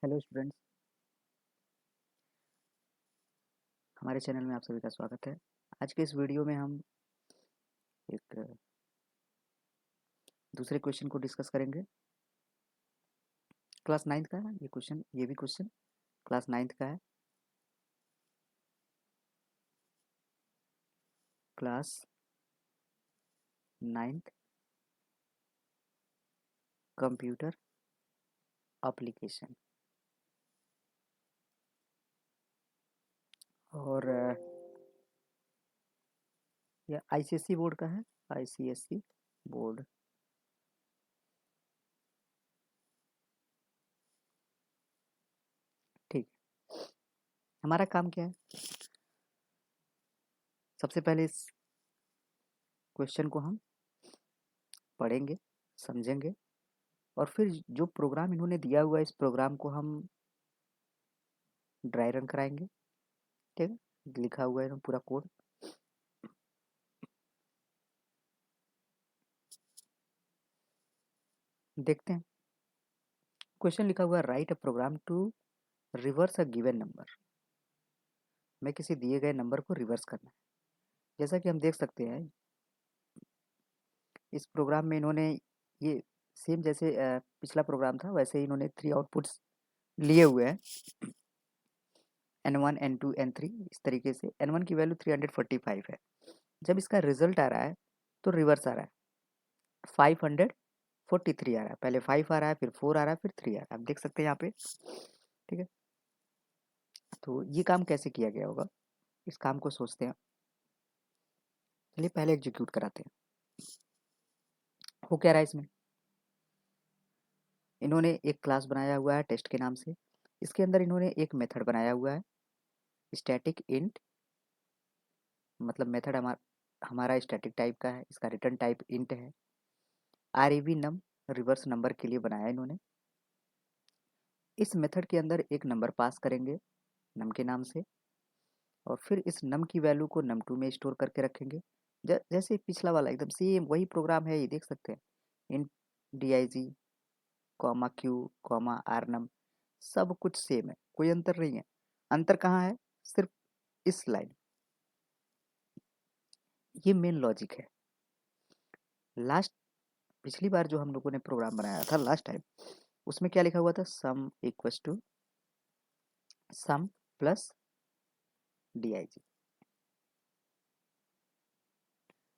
Hello students, हमारे channel में आप सभी का स्वागत है। आज के इस वीडियो में हम एक दूसरे क्वेश्चन को डिस्कस करेंगे। क्लास नाइन्थ का है ये क्वेश्चन, ये भी क्वेश्चन क्लास नाइन्थ का है। क्लास नाइन्थ कंप्यूटर एप्लीकेशन और यह आईसीएसई बोर्ड का है। ICSE board. ठीक है, हमारा काम क्या है? सबसे पहले इस क्वेश्चन को हम पढ़ेंगे, समझेंगे और फिर जो प्रोग्राम इन्होंने दिया हुआ है इस प्रोग्राम को हम ड्राई रन कराएंगे। ठीक है, लिखा हुआ है पूरा कोड। देखते हैं। क्वेश्चन लिखा हुआ है, write a program to reverse a given number. मैं किसी दिए गए नंबर को रिवर्स करना है। जैसा कि हम देख सकते हैं इस प्रोग्राम में इन्होंने ये सेम जैसे पिछला प्रोग्राम था वैसे ही इन्होंने 3 आउटपुट्स लिए हुए हैं, N1 N2 N3। इस तरीके से N1 की वैल्यू 345 है। जब इसका रिजल्ट आ रहा है तो रिवर्स आ रहा है, 543 आ रहा है। पहले 5 आ रहा है, फिर 4 आ रहा है, फिर 3 आ रहा है। आप देख सकते हैं यहाँ पे। ठीक है, तो ये काम कैसे किया गया होगा, इस काम को सोचते हैं। चलिए पहले एग्जीक्यूट कराते हैं। हो क्या रहा है इसमें, इन्होंने एक क्लास बनाया हुआ है टेस्ट के नाम से। इसके अंदर इन्होंने एक मेथड बनाया हुआ है, स्टैटिक इंट। मतलब मेथड हमारा स्टैटिक टाइप का है, इसका रिटर्न टाइप इंट है। आरईवी नम रिवर्स नंबर के लिए बनाया इन्होंने। इस मेथड के अंदर एक नंबर पास करेंगे नम के नाम से और फिर इस नम की वैल्यू को num2 में स्टोर करके रखेंगे। जैसे पिछला वाला एकदम सेम वही प्रोग्राम है, ये देख सकते हैं। Int dig comma q comma r num, सब कुछ सेम है, कोई अंतर नहीं है। अंतर कहाँ है? सिर्फ इस लाइन। ये मेन लॉजिक है। लास्ट पिछली बार जो हम लोगों ने प्रोग्राम बनाया था लास्ट टाइम, उसमें क्या लिखा हुआ था? Sum equals to sum plus dig।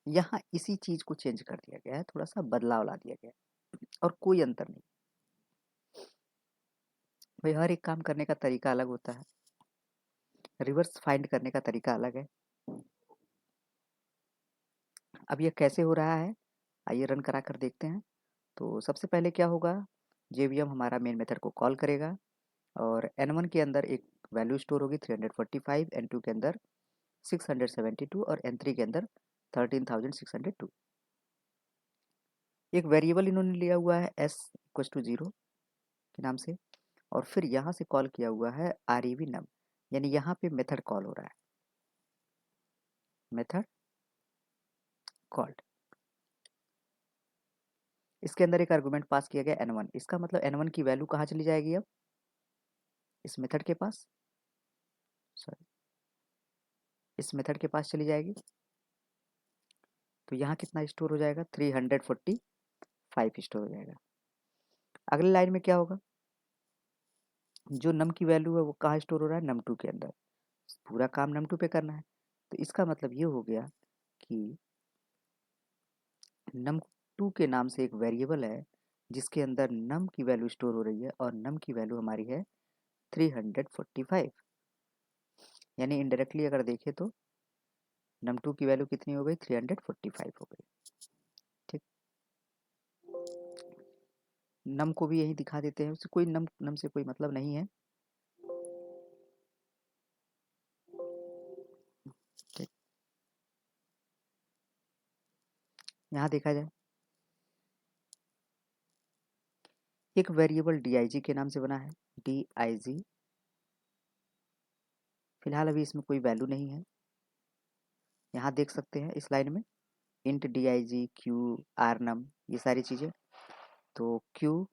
यहाँ इसी चीज को चेंज कर दिया गया है, थोड़ा सा बदलाव ला दिया गया है और कोई अंतर नहीं। भाई हर एक काम करने का तरीका अलग होता है, रिवर्स फाइंड करने का तरीका अलग है। अब ये कैसे हो रहा है, आइए रन करा कर देखते हैं। तो सबसे पहले क्या होगा, जेवीएम हमारा मेन मेथड को कॉल करेगा और n1 के अंदर एक वैल्यू स्टोर होगी 345, n2 के अंदर 672 और n3 के अंदर 13602। एक वेरिएबल इन्होंने लिया हुआ है s इक्वल टू 0 के नाम से और फिर यहाँ से कॉल किया हुआ है आरईवी नम, यानी यहाँ पे मेथड कॉल हो रहा है, मेथड कॉल्ड। इसके अंदर एक आर्गुमेंट पास किया गया n1। इसका मतलब n1 की वैल्यू कहाँ चली जाएगी अब? इस मेथड के पास, सॉरी इस मेथड के पास चली जाएगी। तो यहाँ कितना स्टोर हो जाएगा? 345 स्टोर हो जाएगा। अगली लाइन में क्या होगा, जो नम की वैल्यू है वो कहाँ स्टोर हो रहा है? num2 के अंदर। पूरा काम num2 पे करना है। तो इसका मतलब ये हो गया कि num2 के नाम से एक वेरिएबल है जिसके अंदर num की वैल्यू स्टोर हो रही है और num की वैल्यू हमारी है 345। यानी इनडायरेक्टली अगर देखें तो num2 की वैल्यू कितनी हो गई? 345 हो गई। ठीक, नम को भी यही दिखा देते हैं, उससे कोई नम से कोई मतलब नहीं है। ठीक, यहाँ देखा जाए एक वेरिएबल dig के नाम से बना है, dig। फिलहाल अभी इसमें कोई वैल्यू नहीं है। यहाँ देख सकते हैं इस लाइन में int dig q r num, ये सारी चीज़ें। तो q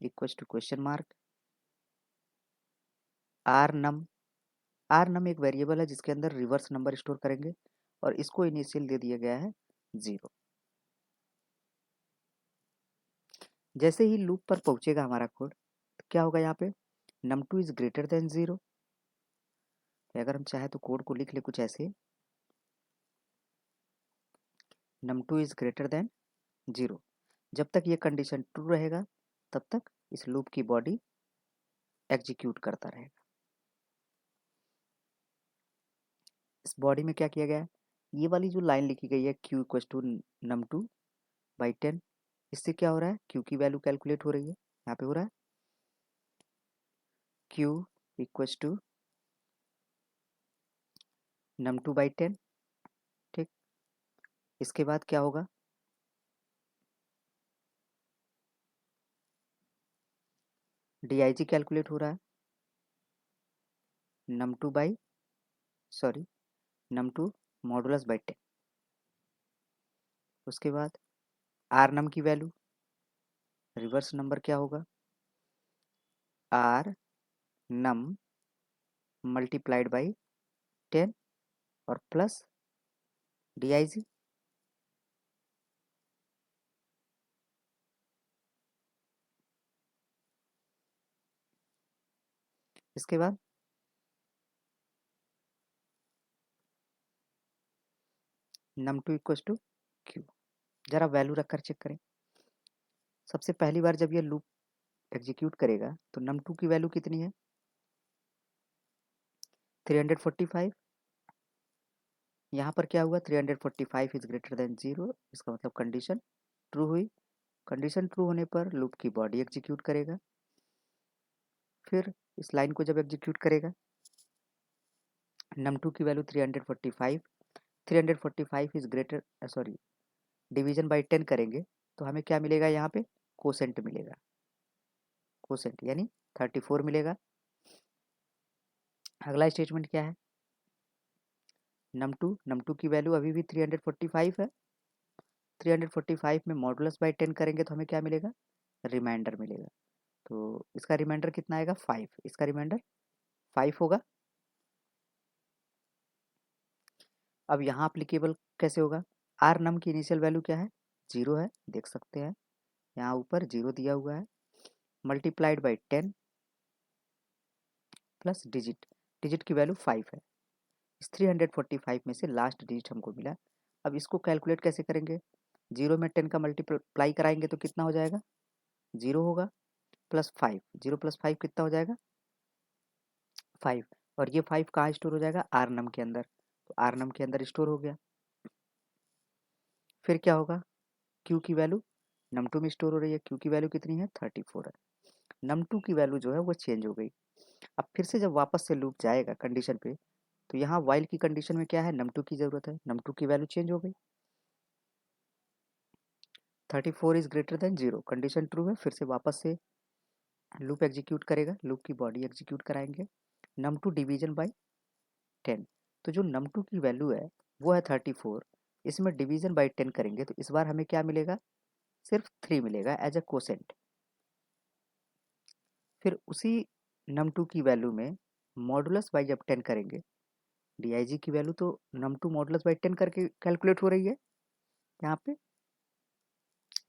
equals to question mark r num. R num एक वेरिएबल है जिसके अंदर रिवर्स नंबर स्टोर करेंगे और इसको इनिशियल दे दिया गया है 0। जैसे ही लूप पर पहुंचेगा हमारा कोड तो क्या होगा यहाँ पे, num2 इज ग्रेटर देन 0। अगर हम चाहे तो कोड को लिख ले कुछ ऐसे, num2 इज ग्रेटर देन 0। जब तक ये कंडीशन ट्रू रहेगा तब तक इस लूप की बॉडी एग्जीक्यूट करता रहेगा। इस बॉडी में क्या किया गया है, ये वाली जो लाइन लिखी गई है q equal to num2 by 10, इससे क्या हो रहा है, q की वैल्यू कैलकुलेट हो रही है। यहाँ पे हो रहा है q equal to num2 by 10। ठीक, इसके बाद क्या होगा, dig कैलकुलेट हो रहा है num2 by num2 modulus by 10। उसके बाद आर नम की वैल्यू, रिवर्स नंबर क्या होगा, आर नम मल्टीप्लाइड बाई 10 और प्लस dig। इसके बाद num2 इक्वल टू q। जरा वैल्यू रखकर चेक करें। सबसे पहली बार जब ये लूप एग्जीक्यूट करेगा तो num2 की वैल्यू कितनी है, 345। यहाँ पर क्या हुआ, 345 इज ग्रेटर देन 0, इसका मतलब कंडीशन ट्रू हुई। कंडीशन ट्रू होने पर लूप की बॉडी एग्जीक्यूट करेगा। फिर इस लाइन को जब एग्जीक्यूट करेगा, num2 की value 345, 345 is greater division by 10 करेंगे तो हमें क्या मिलेगा, यहाँ पे कोसेंट मिलेगा, कोसेंट यानी 34 मिलेगा। अगला स्टेटमेंट क्या है, num2 की वैल्यू अभी भी 345 है, 345 में मॉडुलस बाई 10 करेंगे तो हमें क्या मिलेगा, रिमाइंडर मिलेगा। तो इसका रिमाइंडर कितना आएगा, 5। इसका रिमाइंडर 5 होगा। अब यहाँ अप्लीकेबल कैसे होगा, आर नम की इनिशियल वैल्यू क्या है, 0 है, देख सकते हैं यहाँ ऊपर 0 दिया हुआ है, multiplied by 10 plus digit, digit की वैल्यू 5 है। इस 345 में से लास्ट डिजिट हमको मिला। अब इसको कैलकुलेट कैसे करेंगे, 0 में 10 का मल्टीप्लाई कराएंगे तो कितना हो जाएगा, 0 होगा, प्लस 5, 0 प्लस 5 कितना हो जाएगा, 5। और ये 5 कहाँ स्टोर हो जाएगा, आर नम के अंदर, तो आर नम के अंदर स्टोर हो गया। फिर क्या होगा, क्यू की वैल्यू num2 में स्टोर हो रही है, क्यू की वैल्यू कितनी है, 34 है। num2 की वैल्यू जो है वो चेंज हो गई। अब फिर से जब वापस से लूप जाएगा कंडीशन पे तो यहाँ वाइल की कंडीशन में क्या है, num2 की जरूरत है, num2 की वैल्यू चेंज हो गई, 34 is greater than 0, condition true है। फिर से वापस से लूप एग्जीक्यूट करेगा, लूप की बॉडी एग्जीक्यूट कराएंगे, num2 डिवीजन बाई 10। तो जो num2 की वैल्यू है वो है 34, इसमें डिवीजन बाई 10 करेंगे तो इस बार हमें क्या मिलेगा, सिर्फ 3 मिलेगा एज ए कोसेंट। फिर उसी num2 की वैल्यू में मॉडुलस बाई जब 10 करेंगे, dig की वैल्यू तो num2 मॉडुलस बाई 10 करके कैलकुलेट हो रही है यहाँ पे,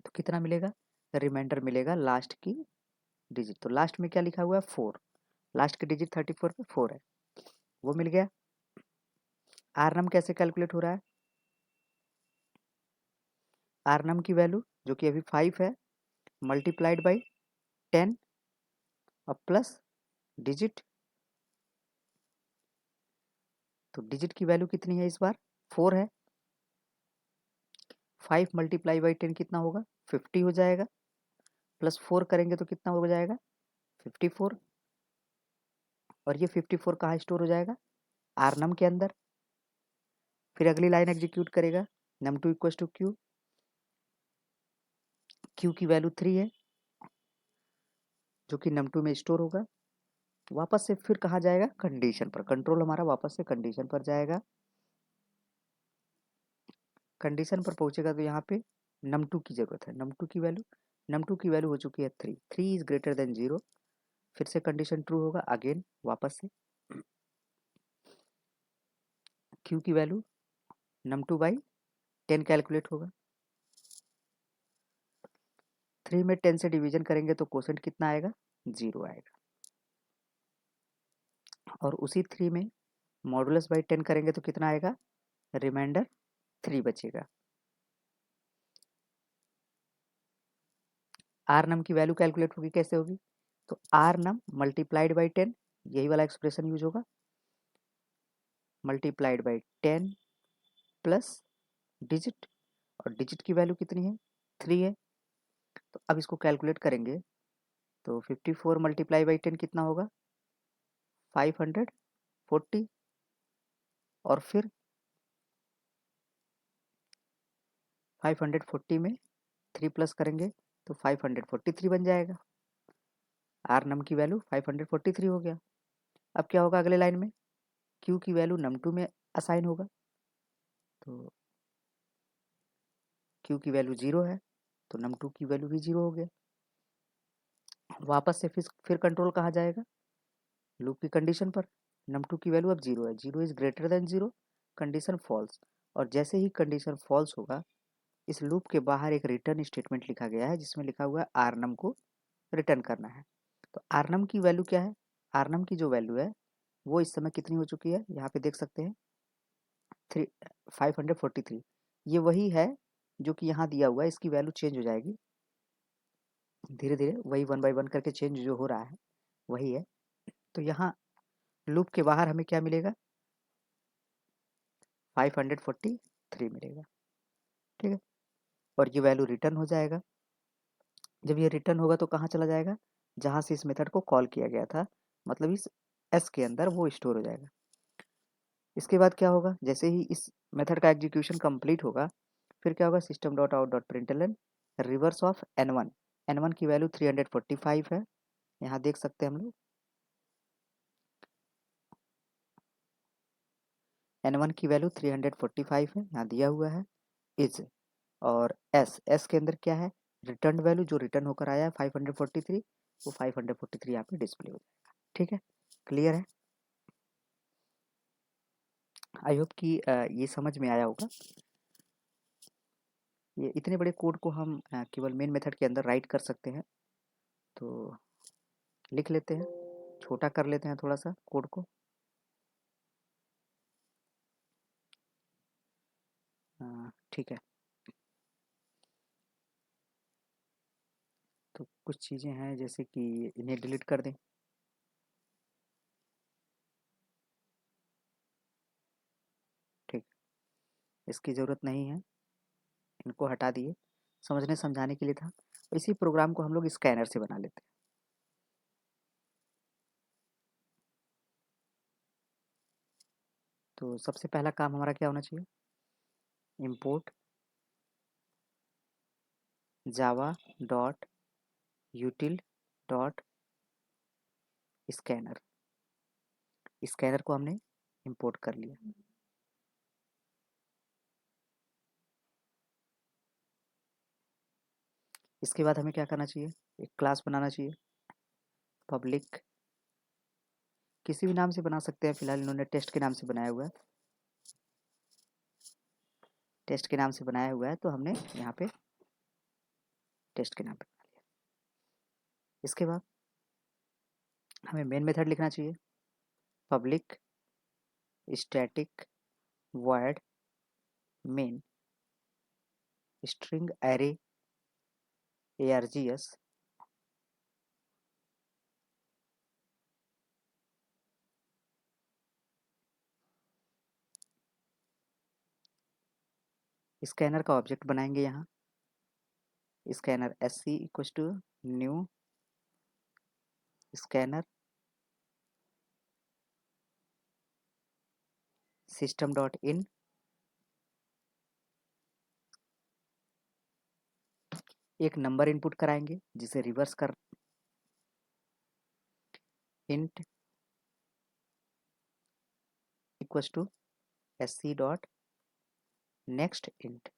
तो कितना मिलेगा, रिमाइंडर मिलेगा लास्ट की डिजिट। तो लास्ट में क्या लिखा हुआ है, 4, लास्ट की डिजिट 34 पे 4 है, वो मिल गया। आर नम कैसे कैलकुलेट हो रहा है, आर नम की वैल्यू जो कि अभी 5 है, मल्टीप्लाइड बाई 10 और प्लस डिजिट, तो डिजिट की वैल्यू कितनी है इस बार, 4 है। 5 मल्टीप्लाई बाई 10 कितना होगा, 50 हो जाएगा, प्लस 4 करेंगे तो कितना हो जाएगा, 54। और ये 54 कहाँ स्टोर हो जाएगा, आर नम के अंदर। फिर अगली लाइन एग्जीक्यूट करेगा, num2 equal to Q, Q की वैल्यू 3 है जो कि num2 में स्टोर होगा। वापस से फिर कहाँ जाएगा, कंडीशन पर, कंट्रोल हमारा वापस से कंडीशन पर जाएगा। कंडीशन पर पहुंचेगा तो यहाँ पे num2 की जरूरत है, num2 की वैल्यू हो चुकी है 3, 3 इज ग्रेटर देन 0, फिर से कंडीशन ट्रू होगा, अगेन वापस से q की वैल्यू num2/10 कैलकुलेट होगा। 3 में 10 से डिवीजन करेंगे तो कोसेंट कितना आएगा, 0 आएगा। और उसी 3 में मॉडुलस बाई 10 करेंगे तो कितना आएगा, रिमाइंडर 3 बचेगा। आर नम की वैल्यू कैलकुलेट होगी, कैसे होगी, तो आर नम मल्टीप्लाइड बाई 10, यही वाला एक्सप्रेशन यूज होगा, मल्टीप्लाइड बाई 10 प्लस डिजिट, और डिजिट की वैल्यू कितनी है, 3 है। तो अब इसको कैलकुलेट करेंगे तो 54 मल्टीप्लाई बाई 10 कितना होगा, 540, और फिर 540 में 3 प्लस करेंगे तो 543 बन जाएगा। आर नम की वैल्यू 543 हो गया। अब क्या होगा अगले लाइन में, क्यू की वैल्यू num2 में असाइन होगा, तो क्यू की वैल्यू 0 है तो num2 की वैल्यू भी 0 हो गया। वापस से फिर कंट्रोल कहाँ जाएगा, लूप की कंडीशन पर। num2 की वैल्यू अब 0 है, 0 is greater than 0, condition false. और जैसे ही कंडीशन फॉल्स होगा, इस लूप के बाहर एक रिटर्न स्टेटमेंट लिखा गया है जिसमें लिखा हुआ है आरनम को रिटर्न करना है। तो आरनम की वैल्यू क्या है, आरनम की जो वैल्यू है वो इस समय कितनी हो चुकी है, यहाँ पे देख सकते हैं 543। ये वही है जो कि यहाँ दिया हुआ है, इसकी वैल्यू चेंज हो जाएगी धीरे धीरे, वही 1 बाई 1 करके चेंज जो हो रहा है वही है। तो यहाँ लूप के बाहर हमें क्या मिलेगा, 543 मिलेगा, ठीक है। और ये वैल्यू रिटर्न हो जाएगा। जब ये रिटर्न होगा तो कहाँ चला जाएगा, जहाँ से इस मेथड को कॉल किया गया था, मतलब इस एस के अंदर वो स्टोर हो जाएगा। इसके बाद क्या होगा, जैसे ही इस मेथड का एग्जीक्यूशन कंप्लीट होगा, फिर क्या होगा, system dot out dot println reverse of n1, n1 की वैल्यू 345 है, यहाँ देख सकते हैं हम लोग n1 की वैल्यू 345 है, यहाँ दिया हुआ है इज, और एस के अंदर क्या है, रिटर्न वैल्यू जो रिटर्न होकर आया है 543, वो 543 यहाँ पे डिस्प्ले हो जाएगा, ठीक है। क्लियर है, आई होप कि ये समझ में आया होगा। ये इतने बड़े कोड को हम केवल मेन मेथड के अंदर राइट कर सकते हैं, तो लिख लेते हैं, छोटा कर लेते हैं थोड़ा सा कोड को। ठीक है, तो कुछ चीज़ें हैं जैसे कि इन्हें डिलीट कर दें, ठीक, इसकी ज़रूरत नहीं है, इनको हटा दिए, समझने समझाने के लिए था। इसी प्रोग्राम को हम लोग स्कैनर से बना लेते हैं। तो सबसे पहला काम हमारा क्या होना चाहिए, import java dot util dot scanner, scanner को हमने इंपोर्ट कर लिया। इसके बाद हमें क्या करना चाहिए, एक क्लास बनाना चाहिए, पब्लिक, किसी भी नाम से बना सकते हैं, फिलहाल इन्होंने टेस्ट के नाम से बनाया हुआ है, टेस्ट के नाम से बनाया हुआ है, तो हमने यहाँ पे टेस्ट के नाम पे बना लिया। इसके बाद हमें मेन मेथड लिखना चाहिए, public static void main string array args, scanner का ऑब्जेक्ट बनाएंगे यहाँ, scanner sc equals to new scanner system dot in, एक नंबर इनपुट कराएंगे जिसे रिवर्स कर, int equals to sc dot next int,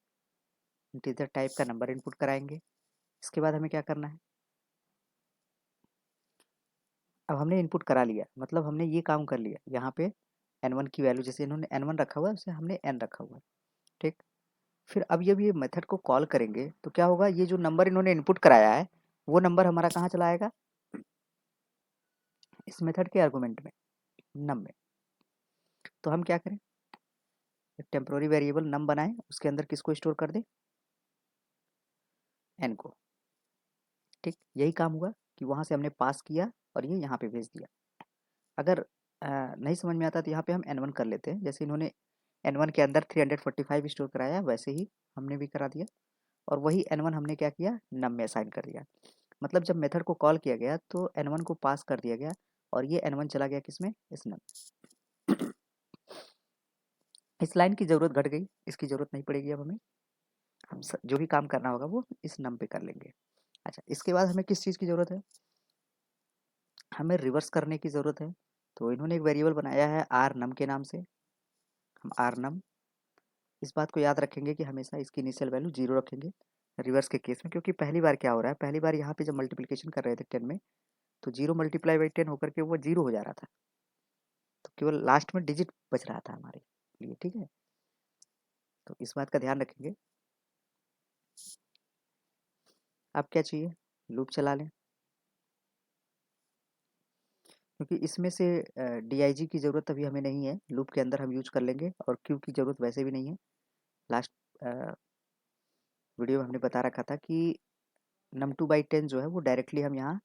integer type का नंबर इनपुट कराएंगे। इसके बाद हमें क्या करना है, अब हमने इनपुट करा लिया, मतलब हमने ये काम कर लिया। यहाँ पे n1 की वैल्यू, जैसे इन्होंने n1 रखा हुआ है उसे हमने n रखा हुआ है, ठीक। फिर अब जब ये मेथड को कॉल करेंगे तो क्या होगा, ये जो नंबर इन्होंने इनपुट कराया है वो नंबर हमारा कहाँ चला आएगा, इस मेथड के आर्गुमेंट में, नम में। तो हम क्या करें, एक टेम्पोररी वेरिएबल नम बनाएं, उसके अंदर किसको स्टोर कर दें, n को, ठीक। यही काम हुआ कि वहाँ से हमने पास किया और ये यहाँ पे भेज दिया। अगर नहीं समझ में आता तो यहाँ पे हम n1 कर लेते हैं। जैसे इन्होंने n1 के अंदर 345 स्टोर कराया, वैसे ही हमने भी करा दिया, और वही n1 हमने क्या किया, नम में असाइन कर दिया। मतलब जब मेथड को कॉल किया गया तो n1 को पास कर दिया गया और ये n1 चला गया किसमें, इस नम। इस लाइन की ज़रूरत घट गई, इसकी ज़रूरत नहीं पड़ेगी अब हमें। हम जो भी काम करना होगा वो इस नम पे कर लेंगे। अच्छा, इसके बाद हमें किस चीज़ की ज़रूरत है, हमें रिवर्स करने की ज़रूरत है। तो इन्होंने एक वेरिएबल बनाया है आर नम के नाम से, हम आर नम, इस बात को याद रखेंगे कि हमेशा इसकी इनिशियल वैल्यू 0 रखेंगे रिवर्स के केस में। क्योंकि पहली बार क्या हो रहा है, पहली बार यहाँ पे जब मल्टीप्लिकेशन कर रहे थे 10 में, तो 0 मल्टीप्लाई बाई 10 होकर के वो 0 हो जा रहा था, तो केवल लास्ट में डिजिट बच रहा था हमारे लिए, ठीक है। तो इस बात का ध्यान रखेंगे। अब क्या चाहिए, लूप चला लें, क्योंकि इसमें से DIG की ज़रूरत अभी हमें नहीं है, लूप के अंदर हम यूज कर लेंगे, और क्यू की ज़रूरत वैसे भी नहीं है। लास्ट वीडियो में हमने बता रखा था कि num2/10 जो है वो डायरेक्टली हम यहाँ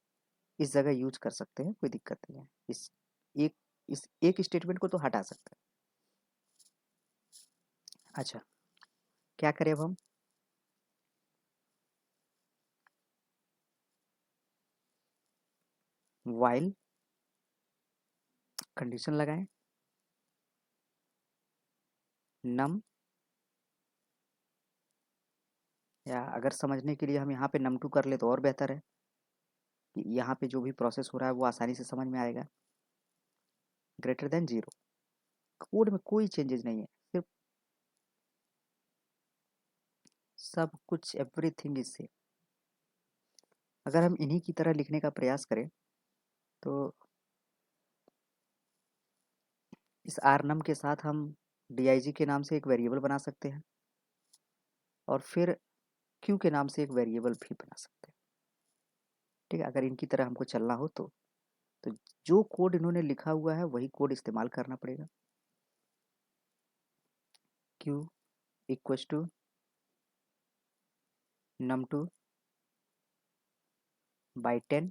इस जगह यूज कर सकते हैं, कोई दिक्कत नहीं है। एक इस एक स्टेटमेंट को तो हटा सकते हैं। अच्छा, क्या करें अब हम, वाइल कंडीशन लगाएं, नम, या अगर समझने के लिए हम यहाँ पे num2 कर ले तो और बेहतर है कि यहाँ पे जो भी प्रोसेस हो रहा है वो आसानी से समझ में आएगा। ग्रेटर देन 0, कोड में कोई चेंजेस नहीं है, सिर्फ सब कुछ एवरीथिंग इज सेम। अगर हम इन्हीं की तरह लिखने का प्रयास करें तो इस आर नम के साथ हम DIG के नाम से एक वेरिएबल बना सकते हैं, और फिर क्यू के नाम से एक वेरिएबल भी बना सकते हैं, ठीक है। अगर इनकी तरह हमको चलना हो तो जो कोड इन्होंने लिखा हुआ है वही कोड इस्तेमाल करना पड़ेगा। Q equals to num2 by 10,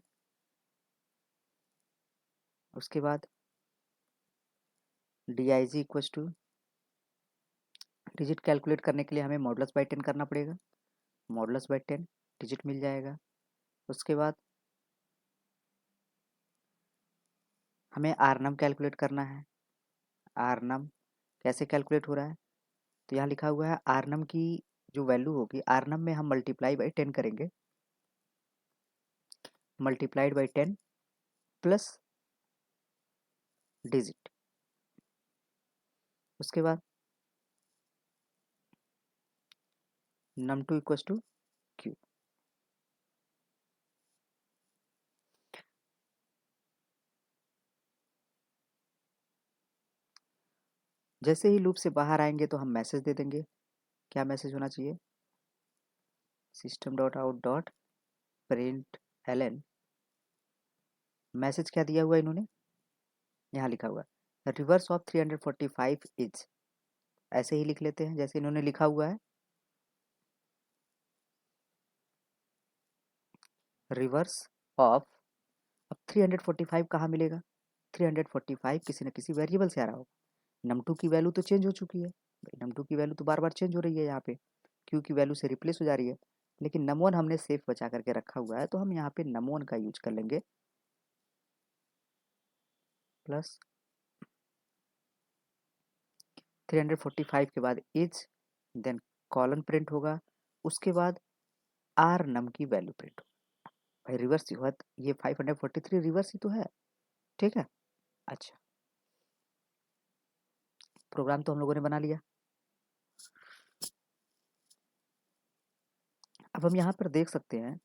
उसके बाद DIG equals to, digit calculate करने के लिए हमें मॉडुलस बाई 10 करना पड़ेगा, मॉडुलस बाई 10 डिजिट मिल जाएगा। उसके बाद हमें आर नम कैलकुलेट करना है। आर नम कैसे कैलकुलेट हो रहा है, तो यहाँ लिखा हुआ है आर नम की जो वैल्यू होगी, आर नम में हम मल्टीप्लाई बाई 10 करेंगे, मल्टीप्लाइड बाई 10 प्लस डिजिट। उसके बाद num2 इक्वस टू क्यू। जैसे ही लूप से बाहर आएंगे तो हम मैसेज दे देंगे। क्या मैसेज होना चाहिए, system dot out dot print LN. Message क्या दिया हुआ इन्होंने, यहाँ लिखा हुआ है रिवर्स ऑफ 345 इज, ऐसे ही लिख लेते हैं जैसे इन्होंने लिखा हुआ है। रिवर्स ऑफ, अब 345 कहाँ मिलेगा, 345 किसी न किसी वेरिएबल से आ रहा होगा। num2 की वैल्यू तो चेंज हो चुकी है, num2 की वैल्यू तो बार बार चेंज हो रही है, यहाँ पे q की वैल्यू से रिप्लेस हो जा रही है, लेकिन num1 हमने सेफ बचा करके रखा हुआ है, तो हम यहाँ पे num1 का यूज कर लेंगे, प्लस 345 के बाद इज, देन कॉलन प्रिंट होगा, उसके बाद आर नम की वैल्यू प्रिंट होगा। भाई रिवर्स हुआ, ये 543 रिवर्स ही तो है, ठीक है। अच्छा, प्रोग्राम तो हम लोगों ने बना लिया। अब हम यहाँ पर देख सकते हैं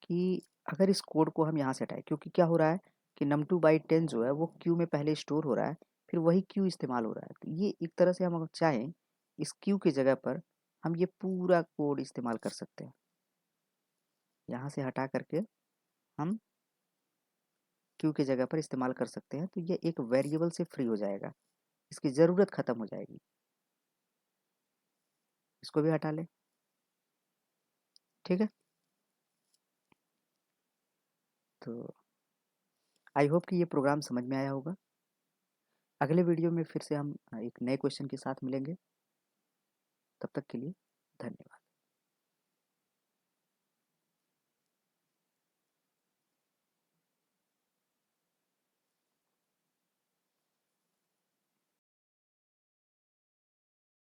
कि अगर इस कोड को हम यहाँ से हटाएं, क्योंकि क्या हो रहा है कि num2/10 जो है वो क्यू में पहले स्टोर हो रहा है, फिर वही क्यू इस्तेमाल हो रहा है। तो ये एक तरह से हम अगर चाहें इस क्यू की जगह पर हम ये पूरा कोड इस्तेमाल कर सकते हैं। यहाँ से हटा करके हम क्यू की जगह पर इस्तेमाल कर सकते हैं। तो ये एक वेरिएबल से फ्री हो जाएगा, इसकी ज़रूरत ख़त्म हो जाएगी। इसको भी हटा लें, ठीक है। तो आई होप कि ये प्रोग्राम समझ में आया होगा। अगले वीडियो में फिर से हम एक नए क्वेश्चन के साथ मिलेंगे। तब तक के लिए धन्यवाद।